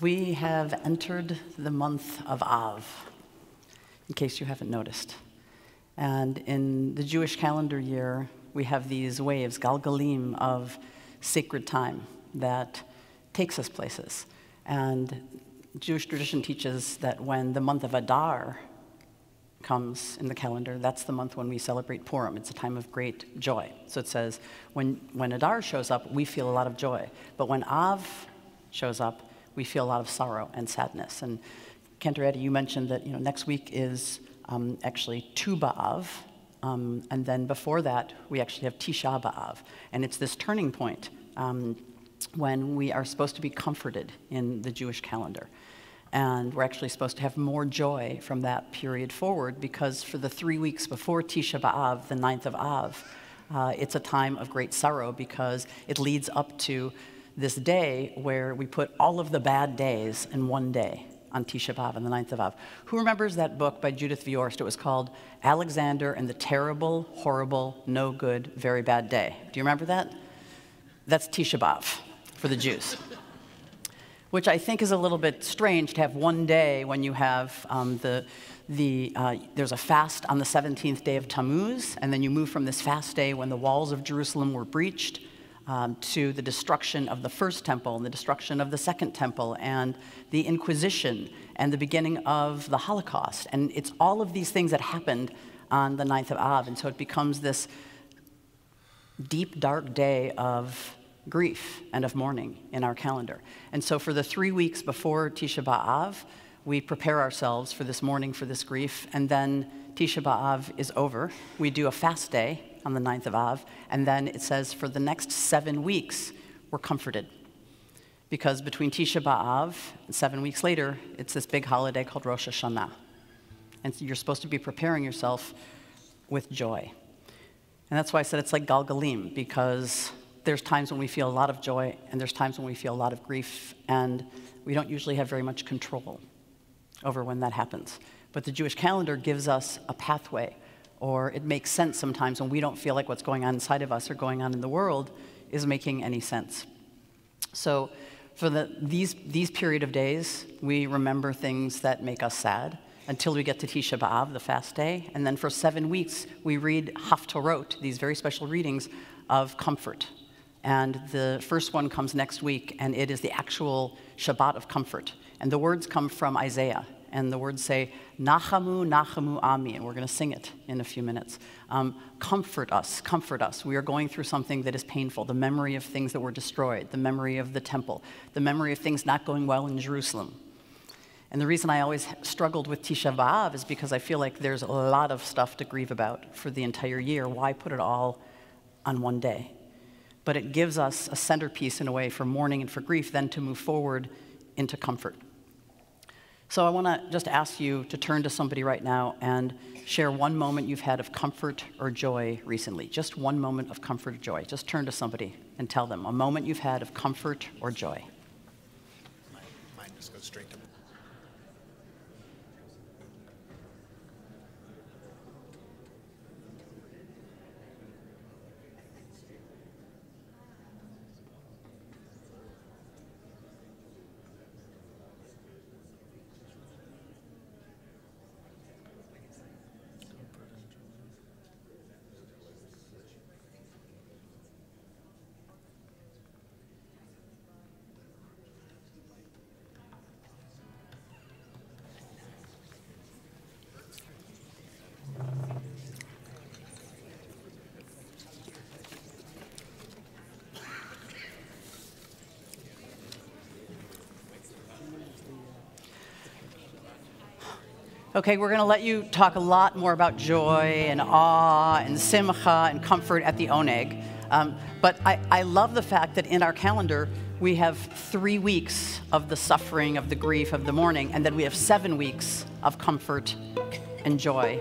We have entered the month of Av, in case you haven't noticed. And in the Jewish calendar year, we have these waves, galgalim, of sacred time that takes us places. And Jewish tradition teaches that when the month of Adar comes in the calendar, that's the month when we celebrate Purim. It's a time of great joy. So it says, when Adar shows up, we feel a lot of joy. But when Av shows up, we feel a lot of sorrow and sadness. And Cantor Eddie, you mentioned that next week is actually Tu B'Av, and then before that, we actually have Tisha B'Av. And it's this turning point when we are supposed to be comforted in the Jewish calendar. And we're actually supposed to have more joy from that period forward, because for the 3 weeks before Tisha B'Av, the 9th of Av, it's a time of great sorrow because it leads up to this day where we put all of the bad days in one day on Tisha B'Av, on the 9th of Av. Who remembers that book by Judith Viorst? It was called Alexander and the Terrible, Horrible, No Good, Very Bad Day. Do you remember that? That's Tisha B'Av for the Jews. Which I think is a little bit strange to have one day when you have there's a fast on the 17th day of Tammuz, and then you move from this fast day when the walls of Jerusalem were breached to the destruction of the first temple and the destruction of the second temple and the Inquisition and the beginning of the Holocaust. And it's all of these things that happened on the 9th of Av. And so it becomes this deep, dark day of grief and of mourning in our calendar. And so for the 3 weeks before Tisha B'Av, we prepare ourselves for this mourning, for this grief, and then Tisha B'Av is over. We do a fast day on the 9th of Av, and then it says for the next 7 weeks, we're comforted. Because between Tisha B'Av and 7 weeks later, it's this big holiday called Rosh Hashanah. And so you're supposed to be preparing yourself with joy. And that's why I said it's like galgalim, because there's times when we feel a lot of joy, and there's times when we feel a lot of grief, and we don't usually have very much control over when that happens. But the Jewish calendar gives us a pathway, or it makes sense sometimes when we don't feel like what's going on inside of us or going on in the world is making any sense. So for these period of days, we remember things that make us sad until we get to Tisha B'Av, the fast day. And then for 7 weeks, we read Haftorot, these very special readings of comfort. And the first one comes next week, and it is the actual Shabbat of comfort. And the words come from Isaiah. And the words say, Nachamu, Nachamu, Ami, and we're going to sing it in a few minutes. Comfort us, comfort us. We are going through something that is painful, the memory of things that were destroyed, the memory of the temple, the memory of things not going well in Jerusalem. And the reason I always struggled with Tisha B'Av is because I feel like there's a lot of stuff to grieve about for the entire year. Why put it all on one day? But it gives us a centerpiece in a way for mourning and for grief, then to move forward into comfort. So I want to just ask you to turn to somebody right now and share one moment you've had of comfort or joy recently. Just one moment of comfort or joy. Just turn to somebody and tell them a moment you've had of comfort or joy. Mine just goes straight to me. Okay, we're going to let you talk a lot more about joy and awe and simcha and comfort at the Oneg. But I love the fact that in our calendar, we have 3 weeks of the suffering, of the grief, of the mourning, and then we have 7 weeks of comfort and joy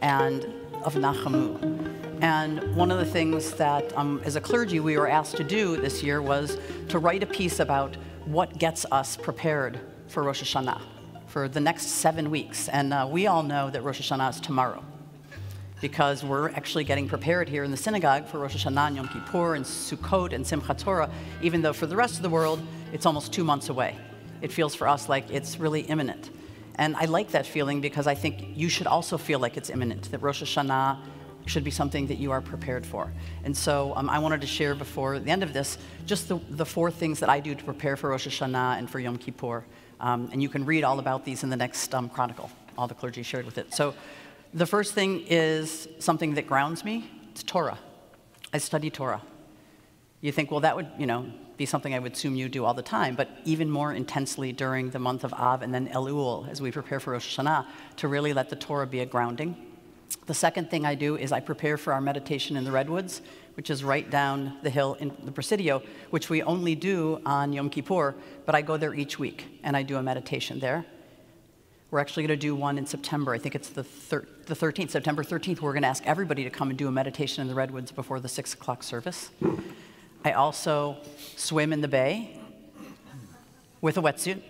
and of nachamu. And one of the things that, as a clergy, we were asked to do this year was to write a piece about what gets us prepared for Rosh Hashanah, for the next 7 weeks. And we all know that Rosh Hashanah is tomorrow, because we're actually getting prepared here in the synagogue for Rosh Hashanah and Yom Kippur and Sukkot and Simchat Torah, even though for the rest of the world, it's almost 2 months away. it feels for us like it's really imminent. And I like that feeling because I think you should also feel like it's imminent, that Rosh Hashanah should be something that you are prepared for. And so I wanted to share before the end of this just the 4 things that I do to prepare for Rosh Hashanah and for Yom Kippur. And you can read all about these in the next chronicle, all the clergy shared with it. So the first thing is something that grounds me. It's Torah. I study Torah. You think, well, that would, be something I would assume you do all the time, but even more intensely during the month of Av and then Elul, as we prepare for Rosh Hashanah, to really let the Torah be a grounding. The second thing I do is I prepare for our meditation in the Redwoods, which is right down the hill in the Presidio, which we only do on Yom Kippur, but I go there each week, and I do a meditation there. We're actually going to do one in September. I think it's the 13th, September 13th. We're going to ask everybody to come and do a meditation in the Redwoods before the 6 o'clock service. I also swim in the bay with a wetsuit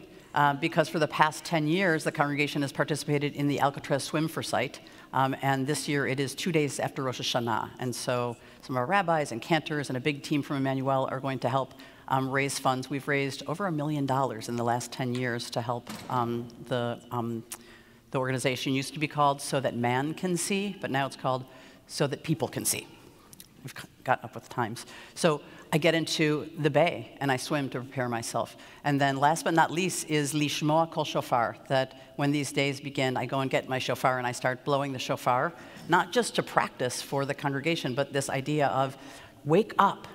because for the past 10 years, the congregation has participated in the Alcatraz Swim for Sight. And this year, it is 2 days after Rosh Hashanah. And so some of our rabbis and cantors and a big team from Emmanuel are going to help raise funds. We've raised over $1 million in the last 10 years to help the organization. Used to be called So That Man Can See, but now it's called So That People Can See. We've gotten up with the times. So I get into the bay and I swim to prepare myself. And then last but not least is Lishmoa Kol Shofar, that when these days begin, I go and get my shofar and I start blowing the shofar, not just to practice for the congregation, but this idea of wake up.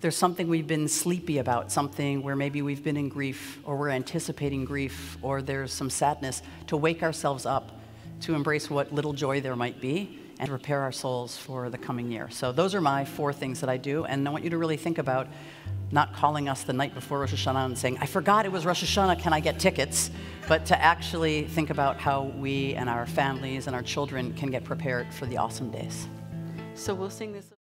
There's something we've been sleepy about, something where maybe we've been in grief or we're anticipating grief or there's some sadness, to wake ourselves up, to embrace what little joy there might be and prepare our souls for the coming year. So those are my 4 things that I do, and I want you to really think about not calling us the night before Rosh Hashanah and saying, I forgot it was Rosh Hashanah, can I get tickets? But to actually think about how we and our families and our children can get prepared for the awesome days. So we'll sing this.